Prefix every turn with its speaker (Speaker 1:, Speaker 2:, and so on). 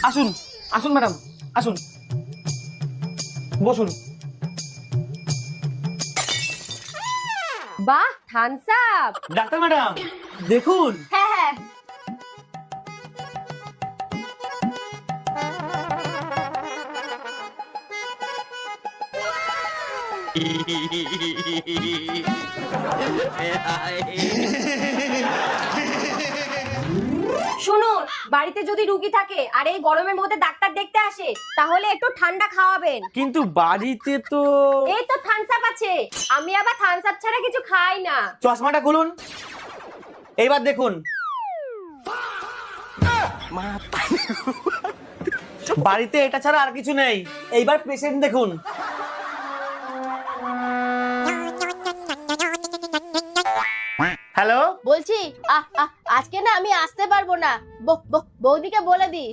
Speaker 1: আসুন আসুন ম্যাডাম, আসুন বসুন।
Speaker 2: বাহ, থামস আপ।
Speaker 1: ডাক্তার ম্যাডাম দেখুন।
Speaker 2: হ্যাঁ হ্যাঁ। শুনুন, বাড়িতে যদি রুগী থাকে আর এই গরমের মধ্যে ডাক্তার দেখতে আসে, তাহলে একটু ঠান্ডা খাওয়াবেন।
Speaker 1: কিন্তু বাড়িতে তো
Speaker 2: এই তো থামস আপ আছে, আমি আবার থামস আপ ছাড়া কিছু খাই না।
Speaker 1: চশমাটা খুলুন, এইবার দেখুন। বাড়িতে এটা ছাড়া আর কিছু নেই। এইবার পেশেন্ট দেখুন। হ্যালো,
Speaker 2: বলছি আজকে না আমি আসতে পারবো না, বৌদিকে বলে দিস।